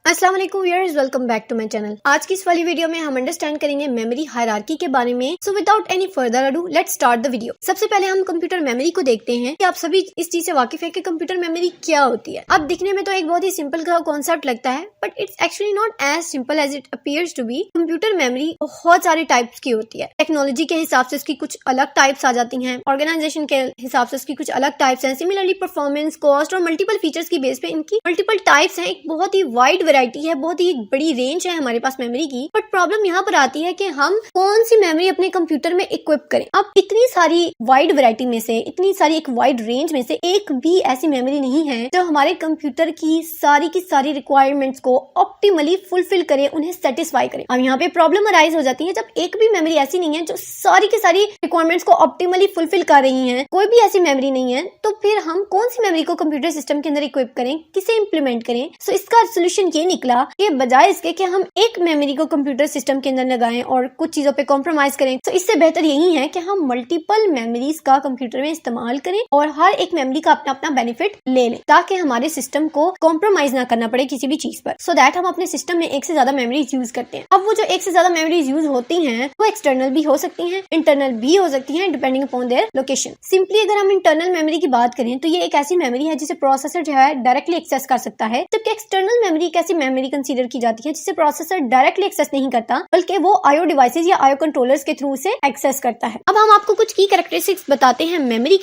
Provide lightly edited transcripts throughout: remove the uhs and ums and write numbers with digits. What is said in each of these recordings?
अस्सलाम वालेकुम viewers, welcome back to my channel. आज की इस वाली वीडियो में हम अंडरस्टैंड करेंगे मेमोरी हायरार्की के बारे में। So without any further ado let's start the video. सबसे पहले हम कंप्यूटर मेमोरी को देखते हैं कि आप सभी इस चीज से वाकिफ है कि कंप्यूटर मेमोरी क्या होती है। अब दिखने में तो एक बहुत ही सिंपल कॉन्सेप्ट लगता है, but it's actually not as simple as it appears to be. Computer memory बहुत सारे टाइप्स की होती है। टेक्नोलॉजी के हिसाब से इसकी कुछ अलग टाइप्स आ जाती हैं, ऑर्गेनाइजेशन के हिसाब से इसकी कुछ अलग टाइप्स हैं। सिमिलरली परफॉर्मेंस, कॉस्ट और मल्टीपल फीचर्स की बेस पे इनकी मल्टीपल टाइप्स हैं। एक बहुत ही वाइड वैरायटी है, बहुत ही बड़ी रेंज है हमारे पास मेमोरी की। बट प्रॉब्लम यहाँ पर आती है कि हम कौन सी मेमोरी अपने कंप्यूटर में इक्विप करें। अब इतनी सारी वाइड वैरायटी में से, इतनी सारी एक वाइड रेंज में से एक भी ऐसी मेमोरी नहीं है जो हमारे कंप्यूटर की सारी रिक्वायरमेंट्स को ऑप्टिमली फुलफिल करे, उन्हें सेटिस्फाई करे। अब यहाँ पे प्रॉब्लम अराइज हो जाती है जब एक भी मेमोरी ऐसी नहीं है जो सारी की सारी रिक्वायरमेंट्स को ऑप्टिमली फुलफिल कर रही है। कोई भी ऐसी मेमोरी नहीं है, तो फिर हम कौन सी मेमोरी को कंप्यूटर सिस्टम के अंदर इक्विप करें, किसे इंप्लीमेंट करें। सो इसका सोल्यूशन ये निकला कि बजाय इसके कि हम एक मेमोरी को कंप्यूटर सिस्टम के अंदर लगाएं और कुछ चीजों पे कॉम्प्रोमाइज करें, तो इससे बेहतर यही है कि हम मल्टीपल मेमोरीज का कंप्यूटर में इस्तेमाल करें और हर एक मेमोरी का अपना अपना बेनिफिट ले लें, ताकि हमारे सिस्टम को कॉम्प्रोमाइज ना करना पड़े किसी भी चीज पर। सो दैट हम अपने सिस्टम में एक से ज्यादा मेमोरीज यूज करते हैं। अब वो जो एक से ज्यादा मेमोरीज यूज होती हैं वो एक्सटर्नल भी हो सकती हैं, इंटरनल भी हो सकती हैं, depending upon their location. Simply अगर हम इंटरनल मेमोरी की बात करें तो ये एक ऐसी मेमोरी है जिसे प्रोसेसर जो है डायरेक्टली एक्सेस कर सकता है, जबकि एक्सटर्नल मेमोरी एक ऐसी मेमोरी कंसीडर की जाती है जिसे प्रोसेसर डायरेक्टली एक्सेस नहीं करता, बल्कि वो आईओ डिवाइसेस या आईओ कंट्रोलर्स के थ्रू से एक्सेस करता है। अब हम आपको कुछ की कैरेक्टरिस्टिक्स बताते हैं मेमोरी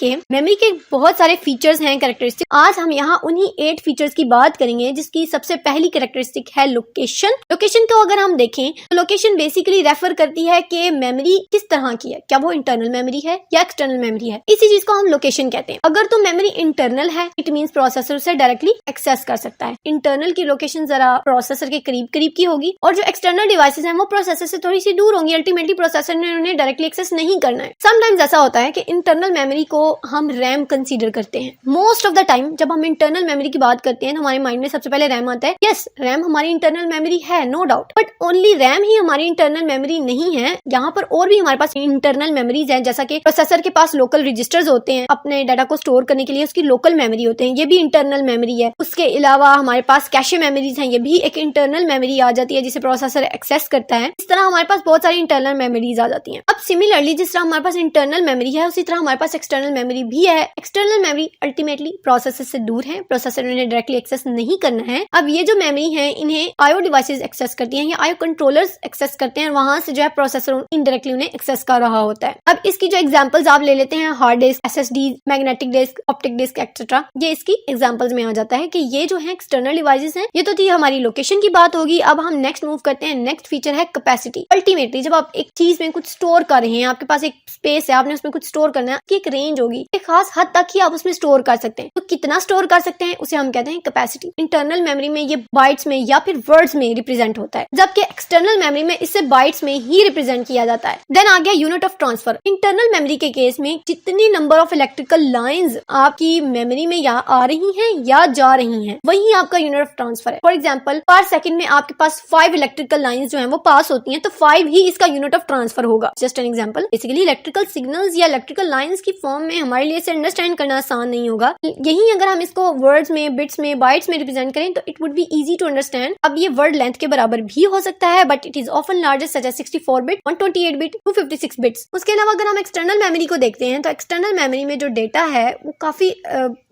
के बहुत सारे फीचर्स हैं, कैरेक्टरिस्टिक्स। आज हम यहाँ उन्हीं 8 फीचर्स की बात करेंगे, जिसकी सबसे पहली कैरेक्टरिस्टिक है लोकेशन। लोकेशन को अगर हम देखें तो लोकेशन बेसिकली रेफर करती है कि मेमोरी किस तरह की है, क्या वो इंटरनल मेमोरी है या एक्सटर्नल मेमोरी है। इसी चीज को हम लोकेशन कहते हैं। अगर तो मेमोरी इंटरनल है, इट मींस प्रोसेसर से डायरेक्टली एक्सेस कर सकता है। इंटरनल की लोकेशन जरा प्रोसेसर के करीब की होगी, और जो एक्सटर्नल डिवाइसेस हैं वो प्रोसेसर से थोड़ी सी दूर होंगी। अल्टीमेटली प्रोसेसर ने उन्हें डायरेक्टली एक्सेस नहीं करना है। समटाइम्स ऐसा होता है कि इंटरनल मेमोरी को हम रैम कंसीडर करते हैं। मोस्ट ऑफ द टाइम जब हम इंटरनल मेमोरी की बात करते हैं तो हमारे माइंड में सबसे पहले रैम आता है। यस, रैम हमारी इंटरनल मेमोरी है, no doubt, but only RAM ही हमारी इंटरनल मेमोरी नहीं है। यहाँ पर और भी हमारे पास इंटरनल मेमोरीज हैं, जैसा कि प्रोसेसर के पास लोकल रजिस्टर्स होते हैं, अपने डाटा को स्टोर करने के लिए उसकी लोकल मेमोरी होते हैं, ये भी इंटरनल मेमोरी है। उसके अलावा हमारे पास कैशे मेमोरीज हैं, ये भी एक इंटरनल मेमोरी आ जाती है जिसे प्रोसेसर एक्सेस करता है। इस तरह हमारे पास बहुत सारी इंटरनल मेमोरीज आ जाती हैं। अब सिमिलरली जिस तरह हमारे पास इंटरनल मेमोरी है, उसी तरह हमारे पास एक्सटर्नल मेमोरी भी है। एक्सटर्नल मेमोरी अल्टीमेटली प्रोसेसर से दूर है, प्रोसेसर उन्हें डायरेक्टली एक्सेस नहीं करना है। अब ये जो मेमोरी है इन्हें आईओ डिवाइसेस एक्सेस करती हैं या आईओ कंट्रोलर्स एक्सेस करते हैं, वहां से जो है प्रोसेसर इनडायरेक्टली उन्हें एक्सेस कर रहा होता है। अब इसकी जो एग्जांपल्स आप ले लेते हैं, hard disk, SSD, magnetic disk, optic disk etcetera, ये इसकी एग्जांपल्स में आ जाता है कि ये जो है एक्सटर्नल डिवाइसेस हैं। ये तो थी हमारी लोकेशन की बात होगी। अब हम नेक्स्ट मूव करते हैं। नेक्स्ट फीचर है कैपेसिटी। अल्टीमेटली जब आप एक चीज में कुछ स्टोर कर रहे हैं, आपके पास एक स्पेस है, आपने उसमें कुछ स्टोर करना है, की एक रेंज होगी, एक खास हद तक ही आप उसमें स्टोर कर सकते हैं। तो कितना स्टोर कर सकते हैं उसे हम कहते हैं कैपेसिटी। इंटरनल मेमोरी में ये बाइट्स में या फिर वर्ड्स में रिप्रेजेंट होता है, जबकि एक्सटर्नल मेमोरी में इसे बाइट्स में ही रिप्रेजेंट किया जाता है। देन आ गया unit of transfer. Internal memory के केस में जितनी नंबर ऑफ इलेक्ट्रिकल लाइंस आपकी मेमोरी में या आ रही हैं या जा रही हैं, वही आपका यूनिट ऑफ ट्रांसफर है। फॉर एग्जांपल, पर सेकंड में आपके पास 5 इलेक्ट्रिकल लाइंस जो हैं वो पास होती हैं, तो 5 ही इसका यूनिट ऑफ ट्रांसफर होगा। Just an example. Basically electrical signals या इलेक्ट्रिकल लाइंस की फॉर्म में हमारे लिए इसे अंडरस्टैंड करना आसान नहीं होगा। यही अगर हम इसको वर्ड्स में, बिट्स में, बाइट्स में रिप्रेजेंट करें तो it would be easy to understand. अब ये वर्ड लेंथ के बराबर भी हो सकता है, but it is often largest such as 64 bit, 128 bit, 256 bits. उसके अलावा अगर हम एक्सटर्नल मेमोरी को देखते हैं तो एक्सटर्नल मेमोरी में जो डेटा है वो काफी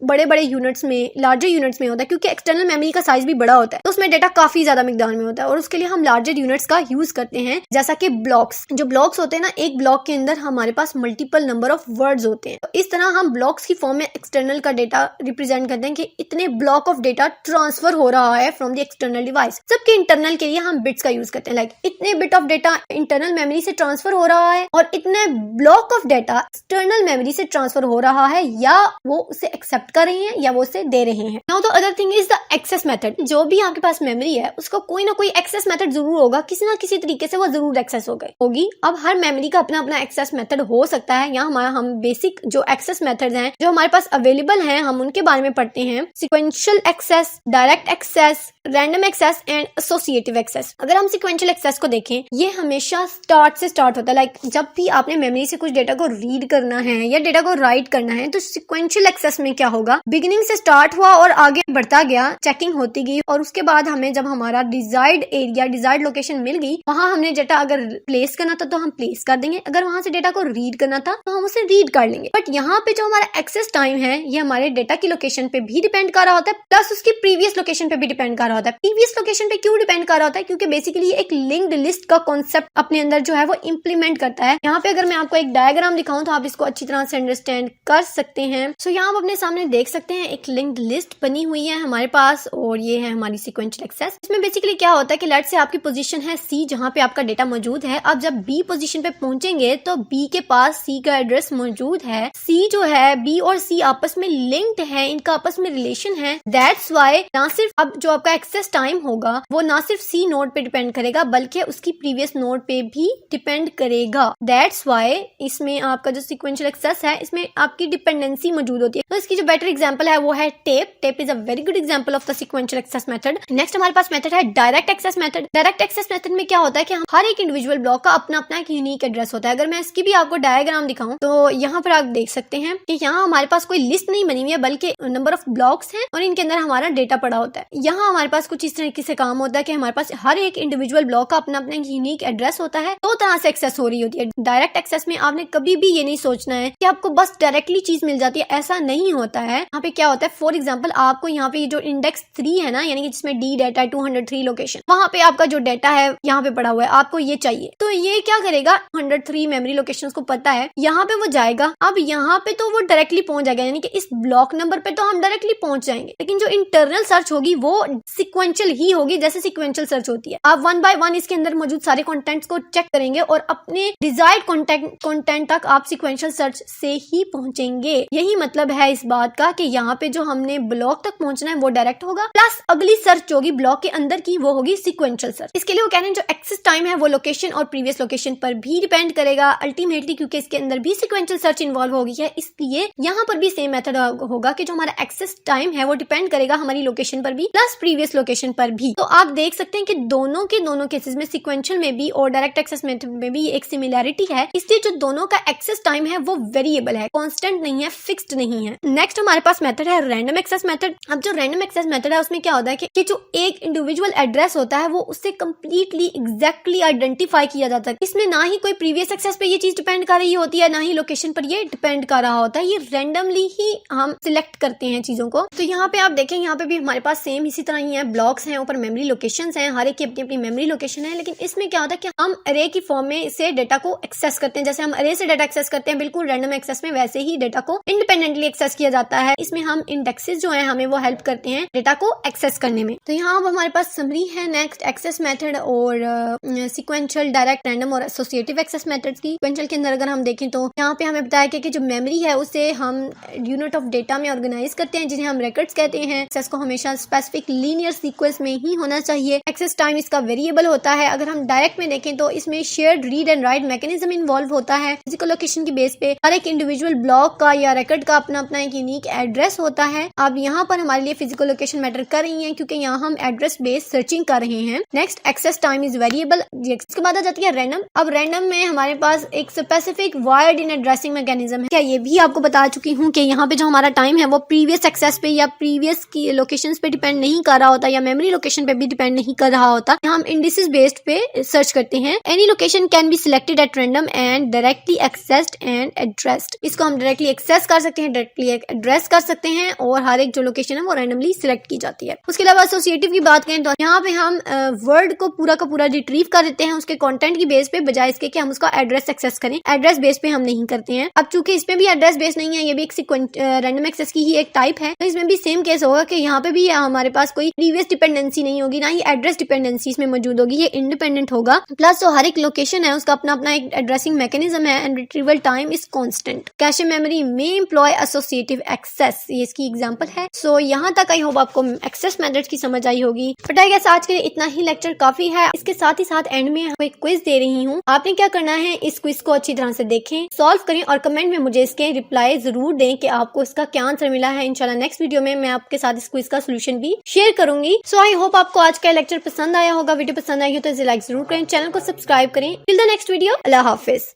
बड़े बड़े यूनिट्स में, लार्जर यूनिट्स में होता है, क्योंकि एक्सटर्नल मेमोरी का साइज भी बड़ा होता है, तो उसमें डेटा काफी ज्यादा मिकदार में होता है, और उसके लिए हम लार्जर यूनिट्स का यूज करते हैं, जैसा कि ब्लॉक्स। जो ब्लॉक्स होते हैं ना, एक ब्लॉक के अंदर हमारे पास मल्टीपल नंबर ऑफ वर्ड्स होते हैं, तो इस तरह हम ब्लॉक्स की फॉर्म में एक्सटर्नल का डेटा रिप्रेजेंट करते हैं कि इतने ब्लॉक ऑफ डेटा ट्रांसफर हो रहा है फ्रॉम द एक्सटर्नल डिवाइस। जबकि इंटरनल के लिए हम बिट्स का यूज करते हैं, लाइक इतने bit of data internal memory से ट्रांसफर हो रहा है और इतने block of data external memory से ट्रांसफर हो रहा है, या वो उसे एक्सेप्ट कर रहे हैं या वो उसे दे रहे हैं। Now the other thing is the access method. जो भी आपके पास मेमोरी है उसको कोई ना कोई एक्सेस मेथड जरूर होगा, किसी ना किसी तरीके से वो जरूर एक्सेस होगी। अब हर मेमोरी का अपना अपना एक्सेस मेथड हो सकता है। यहाँ हम बेसिक जो एक्सेस मेथड्स हैं जो हमारे पास अवेलेबल हैं, हम उनके बारे में पढ़ते हैं। Sequential access, direct access, random access and associative access. अगर हम सिक्वेंशियल एक्सेस को देखें, ये हमेशा स्टार्ट से स्टार्ट होता है। लाइक जब भी आपने मेमोरी से कुछ डेटा को रीड करना है या डेटा को राइट करना है, तो सिक्वेंशियल एक्सेस में क्या होगा, बिगिनिंग से स्टार्ट हुआ और आगे बढ़ता गया, चेकिंग होती गई और उसके उसके बाद हमें जब हमारा डिजायर्ड एरिया डिजायर्ड लोकेशन मिल गई, वहां हमने डेटा अगर प्लेस करना था तो हम प्लेस कर देंगे, अगर वहां से डेटा को रीड करना था तो हम उसे रीड कर लेंगे। बट यहाँ पे जो हमारा एक्सेस टाइम है ये हमारे डेटा की लोकेशन पे भी डिपेंड कर रहा होता है, प्लस उसकी प्रीवियस लोकेशन पे भी डिपेंड कर रहा होता है। प्रीवियस लोकेशन पे क्यों डिपेंड कर रहा होता है? क्योंकि बेसिकली एक लिंक्ड लिस्ट का कॉन्सेप्ट अपने अंदर जो है वो इम्प्लीमेंट करता है। यहाँ पे अगर मैं आपको एक डायग्राम दिखाऊं तो आप इसको अच्छी तरह से अंडरस्टैंड कर सकते हैं। सो यहाँ आप अपने सामने देख सकते हैं एक लिंक्ड लिस्ट बनी हुई है हमारे पास, और ये है हमारी सीक्वेंशियल एक्सेस। इसमें बेसिकली क्या होता है कि लेट्स से आपकी पोजीशन है सी जहाँ पे आपका डेटा मौजूद है। अब जब बी पोजीशन पे पहुंचेंगे तो बी के पास सी का एड्रेस मौजूद है। सी जो है बी और सी आपस में लिंक्ड है, इनका आपस में रिलेशन है। दैट्स वाई ना सिर्फ अब जो आपका एक्सेस टाइम होगा वो ना सिर्फ सी नोड पे डिपेंड करेगा बल्कि उसकी प्रीवियस नोड पे भी डिपेंड करेगा। दैट्स वाई इसमें आपका जो सीक्वेंशियल एक्सेस है इसमें आपकी डिपेंडेंसी मौजूद होती है। तो इसकी जो बेटर एग्जांपल है वो है tape. Tape is a very good example of the sequential access method. Next हमारे पास मेथड है direct access method. Direct access method में क्या होता है कि हर एक इंडिविजुअल ब्लॉक का अपना अपना एक यूनिक एड्रेस होता है। अगर मैं इसकी भी आपको डायग्राम दिखाऊं तो यहाँ पर आप देख सकते हैं कि यहाँ हमारे पास कोई लिस्ट नहीं बनी हुई है बल्कि नंबर ऑफ ब्लॉक्स हैं और इनके अंदर हमारा डेटा पड़ा होता है। यहाँ हमारे पास कुछ इस तरीके से काम होता है कि हमारे पास हर एक इंडिविजुअल ब्लॉक का अपना अपना यूनिक एड्रेस होता है। दो तरह से एक्सेस हो रही होती है। डायरेक्ट एक्सेस में आपने कभी भी ये नहीं सोचना है कि आपको बस डायरेक्टली चीज मिल जाती है, ऐसा नहीं होता है। यहाँ पे क्या होता है, फॉर एग्जाम्पल आपको यहाँ पे जो इंडेक्स 3 है ना, यानी कि जिसमें डी डाटा है 203 लोकेशन, वहां पे आपका जो डाटा है यहाँ पे पड़ा हुआ है, आपको ये चाहिए। तो ये क्या करेगा, 103 मेमोरी लोकेशंस को पता है, यहाँ पे वो जाएगा। अब यहाँ पे तो वो डायरेक्टली पहुंच जाएगा, यानी कि इस ब्लॉक नंबर पे तो हम डायरेक्टली पहुंच जाएंगे। लेकिन जो इंटरनल सर्च होगी वो सिक्वेंशियल ही होगी, जैसे सिक्वेंशियल सर्च होती है। आप 1 बाय 1 इसके अंदर मौजूद सारे कंटेंट्स को चेक करेंगे और अपने डिजायर्ड कंटेंट तक आप सिक्वेंशियल सर्च से ही पहुंचेंगे। यही मतलब है इस बात का कि यहाँ पे जो हमने ब्लॉक तक पहुंचना है वो डायरेक्ट होगा, प्लस अगली सर्च होगी ब्लॉक के अंदर की, वो होगी सिक्वेंशियल सर्च। इसके लिए वो कह रहे हैं जो एक्सेस टाइम है वो लोकेशन और प्रीवियस लोकेशन पर भी डिपेंड करेगा अल्टीमेटली, क्योंकि इसके अंदर भी सिक्वेंशियल सर्च इन्वॉल्व होगी है। इसलिए यहाँ पर भी सेम मेथड होगा कि जो हमारा एक्सेस टाइम है वो डिपेंड करेगा हमारी लोकेशन पर भी प्लस प्रीवियस लोकेशन पर भी। तो आप देख सकते हैं कि दोनों केसेस में, सिक्वेंशियल में भी और डायरेक्ट एक्सेस मेथड में भी एक सिमिलैरिटी है। इसलिए जो दोनों का एक्सेस टाइम है वो वेरिएबल है, कांस्टेंट नहीं है, फिक्स्ड नहीं है। नेक्स्ट हमारे पास मेथड है रैंडम एक्सेस मेथड। अब जो रैंडम एक्सेस मेथड है उसमें क्या होता है कि जो एक इंडिविजुअल एड्रेस होता है वो उससे कंप्लीटली एग्जैक्टली आइडेंटिफाई किया जाता है। इसमें ना ही कोई प्रीवियस एक्सेस पे ये चीज डिपेंड कर रही होती है, ना ही लोकेशन पर ये डिपेंड कर रहा होता है। ये रैंडमली ही हम सिलेक्ट करते हैं चीजों को। तो यहाँ पे आप देखें, यहाँ पे भी हमारे पास सेम इसी तरह ही है, ब्लॉक्स हैं, ऊपर मेमोरी लोकेशंस हैं, हर एक की अपनी अपनी मेमोरी लोकेशन है। लेकिन इसमें क्या होता है कि हम अरे की फॉर्म में इसे डेटा को एक्सेस करते हैं। जैसे हम अरे से डेटा एक्सेस करते हैं बिल्कुल रैंडम एक्सेस में वैसे ही डेटा को इंडिपेंडेंटली एक्सेस किया जाता है। इसमें हम इंडेक्सेस जो है हमें वो हेल्प करते हैं डेटा को एक्सेस करने में। तो यहाँ अब हमारे पास समरी है नेक्स्ट एक्सेस मेथड और सिक्वेंशियल, डायरेक्ट, रैंडम और एसोसिएटिव एक्सेस मेथड्स की। सिक्वेंशियल के अंदर अगर हम देखें तो यहाँ पे हमें बताया कि जो मेमोरी है उसे हम यूनिट ऑफ डेटा में ऑर्गेनाइज करते हैं जिन्हें हम रिकॉर्ड्स कहते हैं। एक्सेस को हमेशा स्पेसिफिक लीनियर सीक्वेंस में ही होना चाहिए। एक्सेस टाइम इसका वेरिएबल होता है। अगर हम डायरेक्ट में देखें तो इसमें shared read and right mechanism involve होता है। फिजिकल लोकेशन की बेस पे हर एक इंडिविजुअल ब्लॉक का या रिकॉर्ड का अपना अपना एक यूनिक एड्रेस होता है। अब यहाँ पर हमारे लिए फिजिकल लोकेशन मैटर कर रही है क्योंकि यहाँ हम एड्रेस बेस्ड सर्चिंग कर रहे हैं। Next access time is variable. इसके बाद आ जाती है रैंडम। अब रैंडम में हमारे पास एक स्पेसिफिक वायर्ड इन एड्रेसिंग मैकेनिज्म है। क्या ये भी आपको बता चुकी हूँ कि यहाँ पे जो हमारा टाइम है वो प्रीवियस एक्सेस पे या प्रीवियस की लोकेशंस पे डिपेंड नहीं कर रहा होता या मेमोरी लोकेशन पे भी डिपेंड नहीं कर रहा होता। हम इंडिसेस बेस्ड पे सर्च करते हैं। Any location can be selected at random and directly accessed and addressed. इसको हम डायरेक्टली एक्सेस कर सकते हैं, डायरेक्टली एड्रेस कर सकते हैं और हर एक जो लोकेशन है वो रैंडमली सिलेक्ट की जाती है। उसके अलावा एसोसिएटिव की बात करें तो यहाँ पे हम वर्ड को पूरा का पूरा रिट्रीव कर देते हैं उसके कंटेंट की बेस पे, बजाय इसके कि हम उसका एड्रेस एक्सेस करें। एड्रेस बेस पे हम नहीं करते हैं। अब चूंकि इसमें भी एड्रेस बेस नहीं है, ये भी एक रैंडम एक्सेस की ही एक टाइप है, तो इसमें भी सेम केस होगा कि यहाँ पे भी हमारे पास कोई प्रीवियस डिपेंडेंसी नहीं होगी, ना ही एड्रेस डिपेंडेंसी इसमें मौजूद होगी। ये इंडिपेंडेंट होगा। प्लस जो हर एक लोकेशन है उसका अपना अपना एक एड्रेसिंग मैकेनिज्म है and retrieval time is constant. Cache memory में एम्प्लॉय एसोसिएटिव एक्सेस, ये इसकी एग्जांपल है। सो यहाँ तक आई होप आपको एक्सेस मेथड्स की समझ आई होगी। बट आई गेस आज के लिए इतना ही लेक्चर काफी है। इसके साथ ही साथ एंड में एक क्विज दे रही हूँ। आपने क्या करना है, इस क्विज को अच्छी तरह से देखें, सॉल्व करें और कमेंट में मुझे इसके रिप्लाई जरूर दें कि आपको इसका क्या आंसर मिला है। इंशाल्लाह नेक्स्ट वीडियो में मैं आपके साथ इस क्विज का सोल्यूशन भी शेयर करूंगी। सो आई होप आपको आज का लेक्चर पसंद आया होगा। वीडियो पसंद आई हो तो इसे लाइक जरूर करें, चैनल को सब्सक्राइब करें। Till the next video, Allah Hafiz.